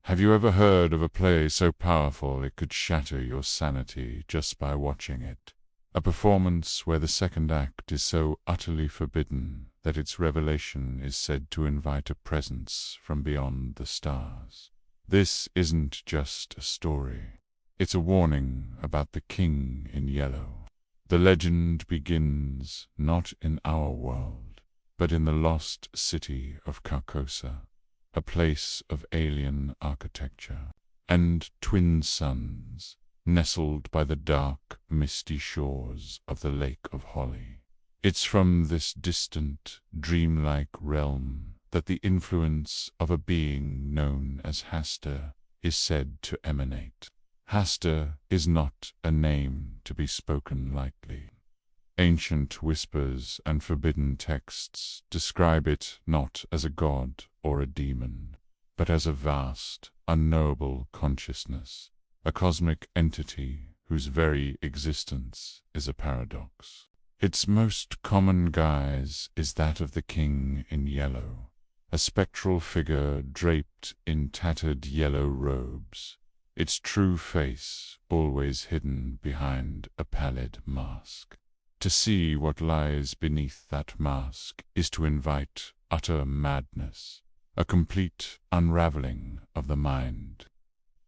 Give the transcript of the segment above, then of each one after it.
Have you ever heard of a play so powerful it could shatter your sanity just by watching it? A performance where the second act is so utterly forbidden that its revelation is said to invite a presence from beyond the stars. This isn't just a story. It's a warning about the King in Yellow. The legend begins not in our world, but in the lost city of Carcosa, a place of alien architecture, and twin suns, nestled by the dark, misty shores of the Lake of Holly. It's from this distant, dreamlike realm that the influence of a being known as Hastur is said to emanate. Hastur is not a name to be spoken lightly. Ancient whispers and forbidden texts describe it not as a god or a demon, but as a vast, unknowable consciousness, a cosmic entity whose very existence is a paradox. Its most common guise is that of the King in Yellow, a spectral figure draped in tattered yellow robes, its true face always hidden behind a pallid mask. To see what lies beneath that mask is to invite utter madness, a complete unraveling of the mind.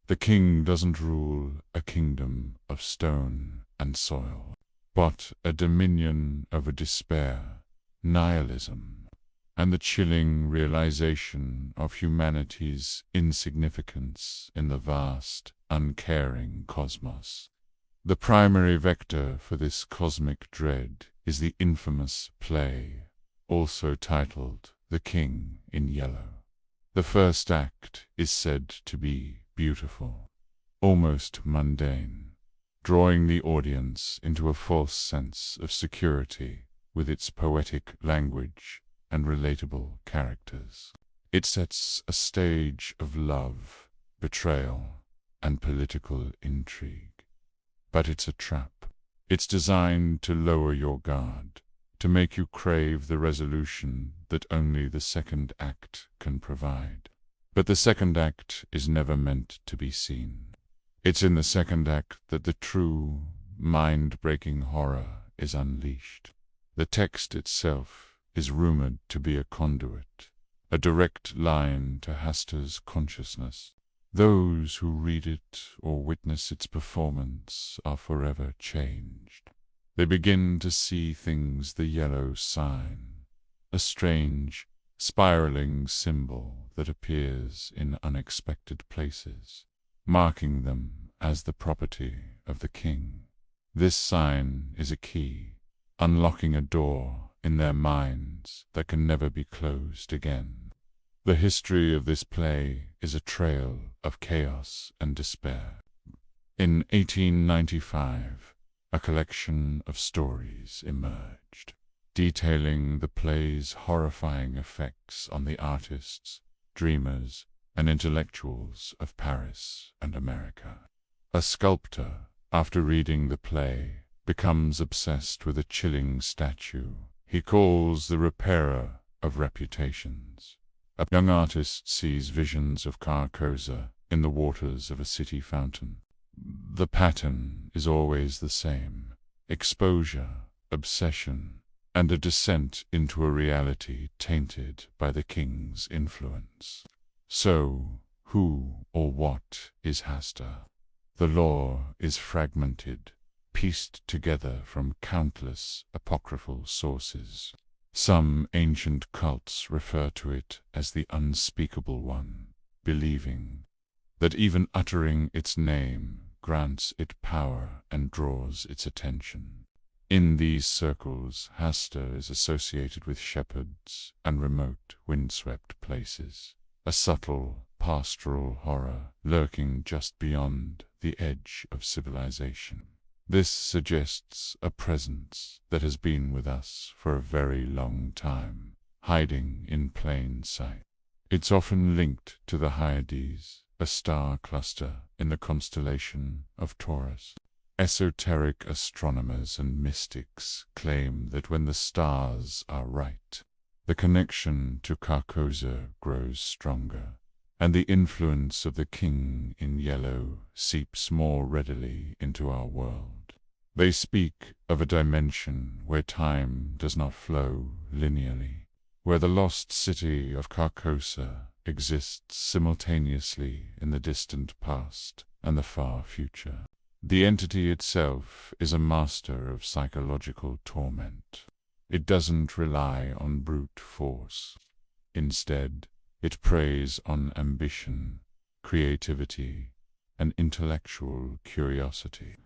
The king doesn't rule a kingdom of stone and soil, but a dominion over despair, nihilism, and the chilling realization of humanity's insignificance in the vast, uncaring cosmos. The primary vector for this cosmic dread is the infamous play, also titled The King in Yellow. The first act is said to be beautiful, almost mundane, drawing the audience into a false sense of security with its poetic language and relatable characters. It sets a stage of love, betrayal, and political intrigue. But it's a trap. It's designed to lower your guard, to make you crave the resolution that only the second act can provide. But the second act is never meant to be seen. It's in the second act that the true, mind-breaking horror is unleashed. The text itself is rumored to be a conduit, a direct line to Hastur's consciousness. Those who read it or witness its performance are forever changed. They begin to see things the yellow sign, a strange, spiraling symbol that appears in unexpected places, marking them as the property of the king. This sign is a key, unlocking a door in their minds that can never be closed again. The history of this play is a trail of chaos and despair. In 1895, a collection of stories emerged, detailing the play's horrifying effects on the artists, dreamers, and intellectuals of Paris and America. A sculptor, after reading the play, becomes obsessed with a chilling statue he calls the repairer of reputations. A young artist sees visions of Carcosa in the waters of a city fountain. The pattern is always the same: exposure, obsession, and a descent into a reality tainted by the king's influence. So, who or what is Hastur? The lore is fragmented, pieced together from countless apocryphal sources. Some ancient cults refer to it as the Unspeakable One, believing that even uttering its name grants it power and draws its attention. In these circles, Hastur is associated with shepherds and remote, windswept places, a subtle, pastoral horror lurking just beyond the edge of civilization. This suggests a presence that has been with us for a very long time, hiding in plain sight. It's often linked to the Hyades, a star cluster in the constellation of Taurus. Esoteric astronomers and mystics claim that when the stars are right, the connection to Carcosa grows stronger, and the influence of the King in Yellow seeps more readily into our world. They speak of a dimension where time does not flow linearly, where the lost city of Carcosa exists simultaneously in the distant past and the far future. The entity itself is a master of psychological torment. It doesn't rely on brute force. Instead, it preys on ambition, creativity, and intellectual curiosity.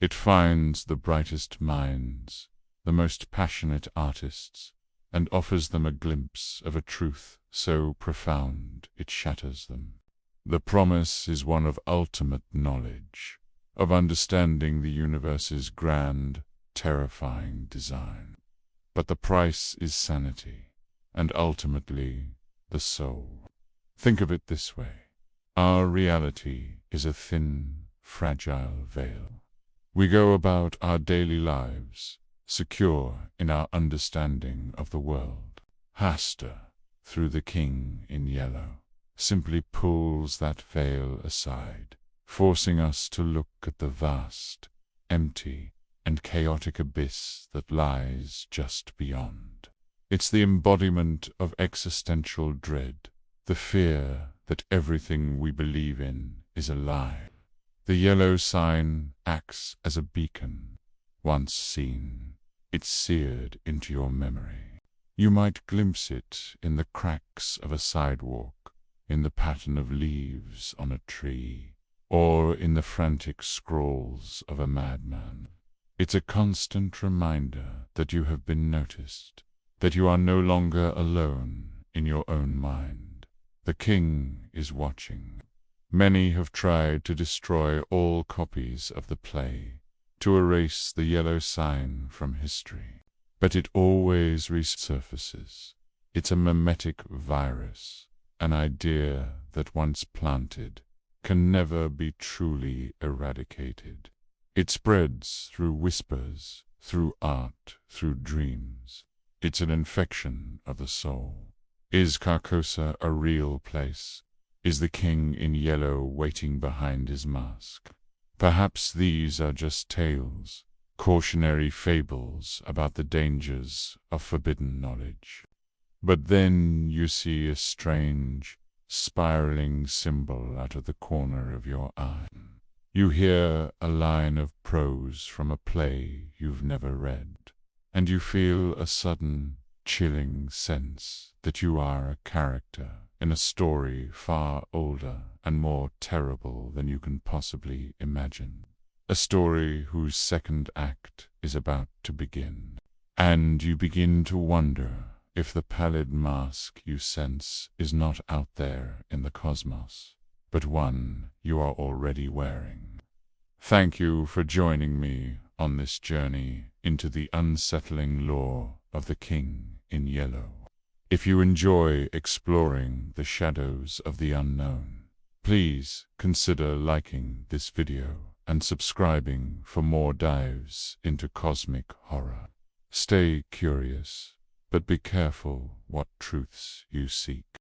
It finds the brightest minds, the most passionate artists, and offers them a glimpse of a truth so profound it shatters them. The promise is one of ultimate knowledge, of understanding the universe's grand, terrifying design. But the price is sanity, and ultimately the soul. Think of it this way. Our reality is a thin, fragile veil. We go about our daily lives, secure in our understanding of the world. Hastur, through the King in Yellow, simply pulls that veil aside, forcing us to look at the vast, empty, and chaotic abyss that lies just beyond. It's the embodiment of existential dread, the fear that everything we believe in is a lie. The yellow sign acts as a beacon. Once seen, it's seared into your memory. You might glimpse it in the cracks of a sidewalk, in the pattern of leaves on a tree, or in the frantic scrawls of a madman. It's a constant reminder that you have been noticed, that you are no longer alone in your own mind. The King is watching. Many have tried to destroy all copies of the play, to erase the yellow sign from history. But it always resurfaces. It's a mimetic virus, an idea that once planted can never be truly eradicated. It spreads through whispers, through art, through dreams. It's an infection of the soul. Is Carcosa a real place? Is the King in Yellow waiting behind his mask? Perhaps these are just tales, cautionary fables about the dangers of forbidden knowledge. But then you see a strange, spiraling symbol out of the corner of your eye. You hear a line of prose from a play you've never read, and you feel a sudden, chilling sense that you are a character in a story far older and more terrible than you can possibly imagine. A story whose second act is about to begin. And you begin to wonder if the pallid mask you sense is not out there in the cosmos, but one you are already wearing. Thank you for joining me on this journey into the unsettling lore of the King in Yellow. If you enjoy exploring the shadows of the unknown, please consider liking this video and subscribing for more dives into cosmic horror. Stay curious, but be careful what truths you seek.